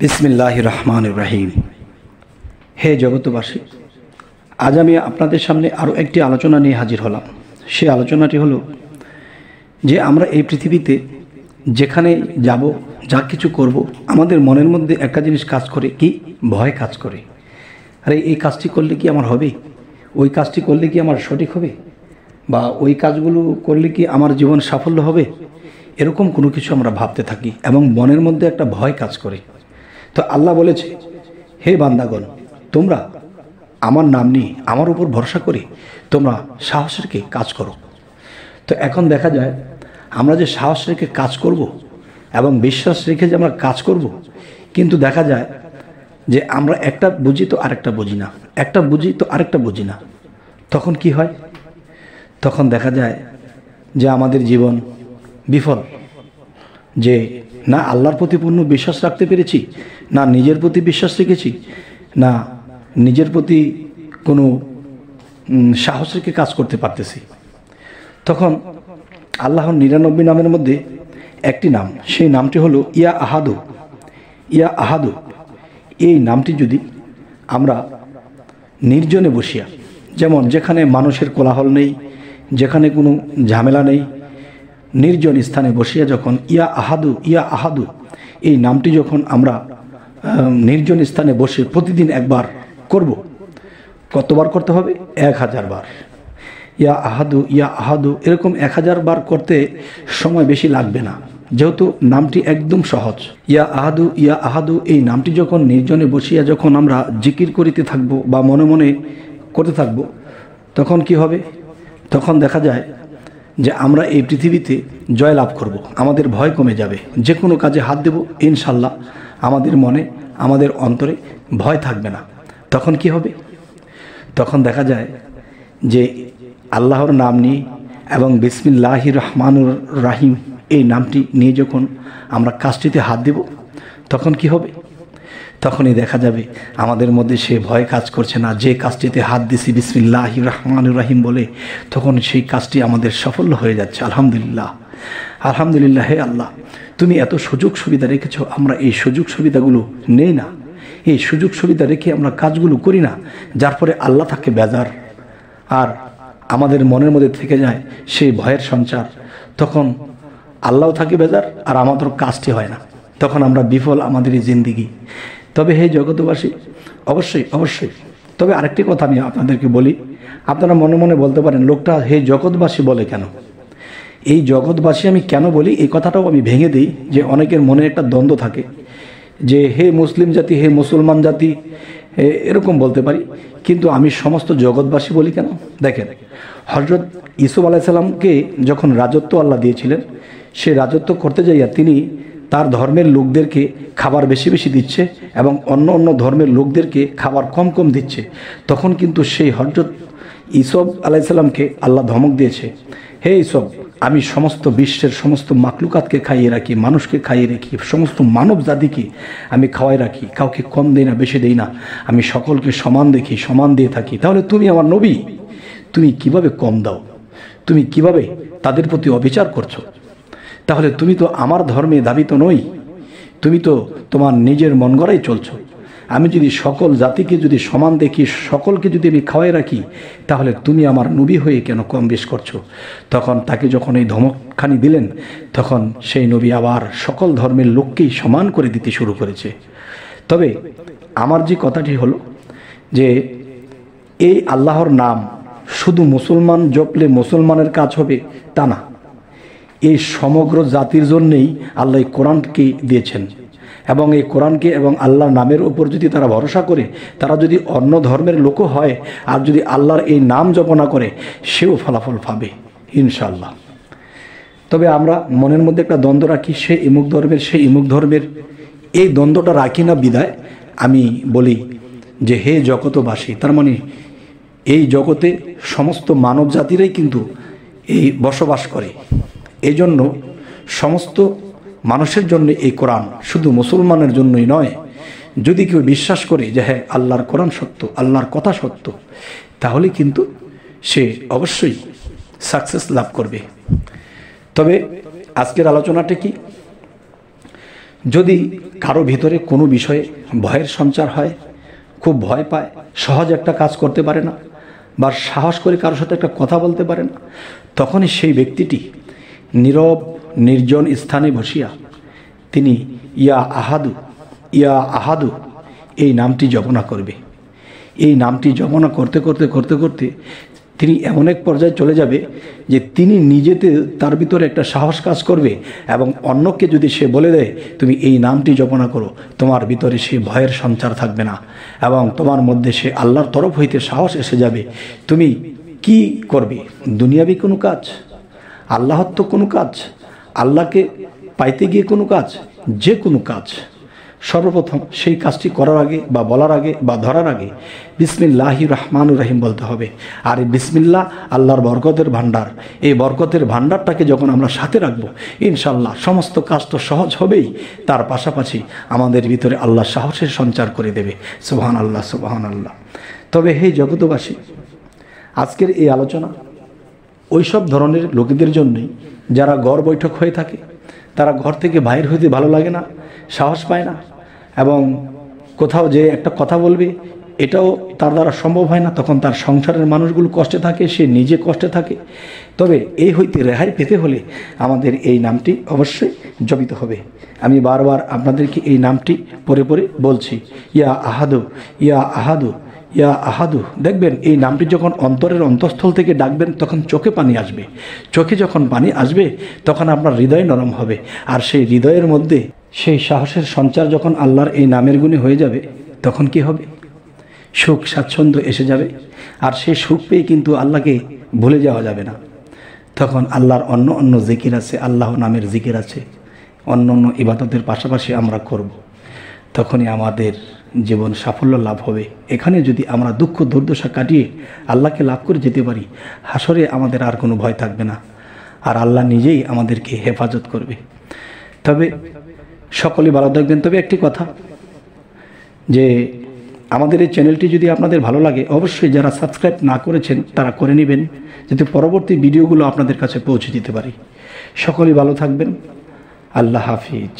বিসমিল্লাহির রহমানির রহিম। হে জগতবাসী, আজ আমি আপনাদের সামনে আরও একটি আলোচনা নিয়ে হাজির হলাম। সেই আলোচনাটি হলো যে আমরা এই পৃথিবীতে যেখানে যাব, যা কিছু করব, আমাদের মনের মধ্যে একটা জিনিস কাজ করে, কি ভয় কাজ করে। আরে এই কাজটি করলে কি আমার হবে, ওই কাজটি করলে কি আমার সঠিক হবে, বা ওই কাজগুলো করলে কি আমার জীবন সাফল্য হবে, এরকম কোনো কিছু আমরা ভাবতে থাকি এবং মনের মধ্যে একটা ভয় কাজ করে। তো আল্লাহ বলেছে, হে বান্দাগণ, তোমরা আমার নাম নিয়ে আমার উপর ভরসা করে তোমরা সাহস রেখে কাজ করো। তো এখন দেখা যায় আমরা যে সাহস রেখে কাজ করব এবং বিশ্বাস রেখে যে আমরা কাজ করব, কিন্তু দেখা যায় যে আমরা একটা বুঝি তো আরেকটা বুঝি না, একটা বুঝি তো আরেকটা বুঝি না। তখন কি হয়? তখন দেখা যায় যে আমাদের জীবন বিফল, যে না আল্লাহর প্রতি পূর্ণ বিশ্বাস রাখতে পেরেছি, না নিজের প্রতি বিশ্বাস রেখেছি, না নিজের প্রতি কোনো সাহস রেখে কাজ করতে পারতেছি। তখন আল্লাহর 99 নামের মধ্যে একটি নাম, সেই নামটি হলো ইয়া আহাদু। ইয়া আহাদু এই নামটি যদি আমরা নির্জনে বসিয়া, যেমন যেখানে মানুষের কোলাহল নেই, যেখানে কোনো ঝামেলা নেই, নির্জন স্থানে বসিয়া যখন ইয়া আহাদু ইয়া আহাদু এই নামটি যখন আমরা নির্জন স্থানে বসে প্রতিদিন একবার করব, কতবার করতে হবে? 1000 বার। ইয়া আহাদু এরকম 1000 বার করতে সময় বেশি লাগবে না, যেহেতু নামটি একদম সহজ। ইয়া আহাদু এই নামটি যখন নির্জনে বসিয়া যখন আমরা জিকির করিতে থাকব বা মনে মনে করতে থাকব, তখন কি হবে? তখন দেখা যায় যে আমরা এই পৃথিবীতে জয় লাভ করব, আমাদের ভয় কমে যাবে। যে কোনো কাজে হাত দেব, ইনশাল্লাহ আমাদের মনে, আমাদের অন্তরে ভয় থাকবে না। তখন কি হবে? তখন দেখা যায় যে আল্লাহর নাম নিয়ে এবং বিসমিল্লাহির রহমানুর রাহিম এই নামটি নিয়ে যখন আমরা কাজটিতে হাত দেব, তখন কি হবে? তখনই দেখা যাবে আমাদের মধ্যে সে ভয় কাজ করছে না। যে কাজটিতে হাত দিছি বিসমিল্লাহির রহমানুর রাহিম বলে, তখন সেই কাজটি আমাদের সাফল্য হয়ে যাচ্ছে। আলহামদুলিল্লাহ, আলহামদুলিল্লাহ। হে আল্লাহ, তুমি এত সুযোগ সুবিধা রেখেছো, আমরা এই সুযোগ সুবিধাগুলো নেই না, এই সুযোগ সুবিধা রেখে আমরা কাজগুলো করি না, যার ফলে আল্লাহ থাকে বেজার আর আমাদের মনের মধ্যে থেকে যায় সেই ভয়ের সঞ্চার। তখন আল্লাহও থাকে বেজার আর আমাদের কাজটি হয় না, তখন আমরা বিফল আমাদের এই জিন্দিগি। তবে হে জগতবাসী, অবশ্যই অবশ্যই, তবে আরেকটি কথা আমি আপনাদেরকে বলি। আপনারা মনে মনে বলতে পারেন, লোকটা হে জগৎবাসী বলে কেন? এই জগৎবাসী আমি কেন বলি, এই কথাটাও আমি ভেঙে দিই, যে অনেকের মনে একটা দ্বন্দ্ব থাকে যে হে মুসলিম জাতি, হে মুসলমান জাতি, এরকম বলতে পারি, কিন্তু আমি সমস্ত জগৎবাসী বলি কেন? দেখেন, হজরত ইউসুফ আলাইহিস সালামকে যখন রাজত্ব আল্লাহ দিয়েছিলেন, সে রাজত্ব করতে যাইয়া তিনি তার ধর্মের লোকদেরকে খাবার বেশি বেশি দিচ্ছে এবং অন্য অন্য ধর্মের লোকদেরকে খাবার কম কম দিচ্ছে। তখন কিন্তু সেই হজরত ইউসুফ আলাইহিস সালামকে আল্লাহ ধমক দিয়েছে, হে ইউসুফ, আমি সমস্ত বিশ্বের সমস্ত মাকলুকাতকে খাইয়ে রাখি, মানুষকে খাইয়ে রাখি, সমস্ত মানব জাতিকে আমি খাওয়াই রাখি, কাউকে কম দেই না, বেশি দেই না, আমি সকলকে সমান দেখি, সমান দিয়ে থাকি। তাহলে তুমি আমার নবী, তুমি কিভাবে কম দাও? তুমি কিভাবে তাদের প্রতি অবিচার করছো? তাহলে তুমি তো আমার ধর্মে দাবিত নই, তুমি তো তোমার নিজের মন গড়াই চলছো। আমি যদি সকল জাতিকে যদি সমান দেখি, সকলকে যদি আমি খাওয়াই রাখি, তাহলে তুমি আমার নবী হয়ে কেন কম বেশ করছো? তখন তাকে যখন এই ধমকখানি দিলেন, তখন সেই নবী আবার সকল ধর্মের লোককেই সমান করে দিতে শুরু করেছে। তবে আমার যে কথাটি হলো যে এই আল্লাহর নাম শুধু মুসলমান জপলে মুসলমানের কাজ হবে তা না, এই সমগ্র জাতির জন্যেই আল্লাহ কোরআনকে দিয়েছেন, এবং এই কোরআনকে এবং আল্লাহর নামের উপর যদি তারা ভরসা করে, তারা যদি অন্য ধর্মের লোকও হয় আর যদি আল্লাহর এই নাম জপনা করে, সেও ফলাফল পাবে ইনশাআল্লাহ। তবে আমরা মনের মধ্যে একটা দ্বন্দ্ব রাখি, সে ইমুক ধর্মের, সে ইমুক ধর্মের, এই দ্বন্দ্বটা রাখি না বিদায় আমি বলি যে হে জগতবাসী, তার মানে এই জগতে সমস্ত মানব জাতিরাই কিন্তু এই বসবাস করে। এই জন্য সমস্ত মানুষের জন্য এই কোরআন, শুধু মুসলমানের জন্যই নয়। যদি কেউ বিশ্বাস করে যে হ্যাঁ আল্লাহর কোরআন সত্য, আল্লাহর কথা সত্য, তাহলে কিন্তু সে অবশ্যই সাকসেস লাভ করবে। তবে আজকের আলোচনাটা কি? যদি কারো ভিতরে কোনো বিষয়ে ভয়ের সঞ্চার হয়, খুব ভয় পায়, সহজ একটা কাজ করতে পারে না, বা সাহস করে কারোর সাথে একটা কথা বলতে পারে না, তখনই সেই ব্যক্তিটি নীরব নির্জন স্থানে বসিয়া তিনি ইয়া আহাদু এই নামটি জপনা করবে। এই নামটি জপনা করতে করতে করতে করতে তিনি এমন এক পর্যায়ে চলে যাবে যে তিনি নিজেতে তার ভিতরে একটা সাহস কাজ করবে, এবং অন্যকে যদি সে বলে দেয় তুমি এই নামটি জপনা করো, তোমার ভিতরে সে ভয়ের সঞ্চার থাকবে না, এবং তোমার মধ্যে সে আল্লাহর তরফ হইতে সাহস এসে যাবে। তুমি কি করবে? দুনিয়াবি কোনো কাজ, আল্লাহত্ব কোনো কাজ, আল্লাহকে পাইতে গিয়ে কোনো কাজ, যে কোনো কাজ, সর্বপ্রথম সেই কাজটি করার আগে বা বলার আগে বা ধরার আগে বিসমিল্লাহির রহমানুর রহিম বলতে হবে। আর এই বিসমিল্লাহ আল্লাহর বরকতের ভাণ্ডার, এই বরকতের ভাণ্ডারটাকে যখন আমরা সাথে রাখবো, ইনশাল্লাহ সমস্ত কাজ তো সহজ হবেই, তার পাশাপাশি আমাদের ভিতরে আল্লাহ সাহসের সঞ্চার করে দেবে। সুবহানাল্লাহ, সুবহানাল্লাহ। তবে হে জগতবাসী, আজকের এই আলোচনা ওইসব ধরনের লোকেদের জন্যই যারা ঘর বৈঠক হয়ে থাকে, তারা ঘর থেকে বাইর হইতে ভালো লাগে না, সাহস পায় না, এবং কোথাও যে একটা কথা বলবে এটাও তার দ্বারা সম্ভব হয় না, তখন তার সংসারের মানুষগুলো কষ্টে থাকে, সে নিজে কষ্টে থাকে। তবে এই হইতে রেহাই পেতে হলে আমাদের এই নামটি অবশ্যই জপিত হবে। আমি বারবার আপনাদেরকে এই নামটি পরে পরে বলছি, ইয়া আহাদু, ইয়া আহাদু, ইয়া আহাদু। দেখবেন এই নামটি যখন অন্তরের অন্তঃস্থল থেকে ডাকবেন তখন চোখে পানি আসবে। চোখে যখন পানি আসবে তখন আপনার হৃদয় নরম হবে, আর সেই হৃদয়ের মধ্যে সেই সাহসের সঞ্চার যখন আল্লাহর এই নামের গুণে হয়ে যাবে, তখন কি হবে? সুখ স্বাচ্ছন্দ্য এসে যাবে, আর সেই সুখ পেয়ে কিন্তু আল্লাহকে ভুলে যাওয়া যাবে না। তখন আল্লাহর অন্য অন্য জিকির আছে, আল্লাহ নামের জিকির আছে, অন্য অন্য ইবাদতের পাশাপাশি আমরা করব। তখনই আমাদের জীবন সাফল্য লাভ হবে। এখানে যদি আমরা দুঃখ দুর্দশা কাটিয়ে আল্লাহকে লাভ করে যেতে পারি, হাসরে আমাদের আর কোনো ভয় থাকবে না, আর আল্লাহ নিজেই আমাদেরকে হেফাজত করবে। তবে সকলে ভালো থাকবেন। তবে একটি কথা, যে আমাদের এই চ্যানেলটি যদি আপনাদের ভালো লাগে, অবশ্যই যারা সাবস্ক্রাইব না করেছেন তারা করে নেবেন, যাতে পরবর্তী ভিডিওগুলো আপনাদের কাছে পৌঁছে দিতে পারি। সকলেই ভালো থাকবেন। আল্লাহ হাফিজ।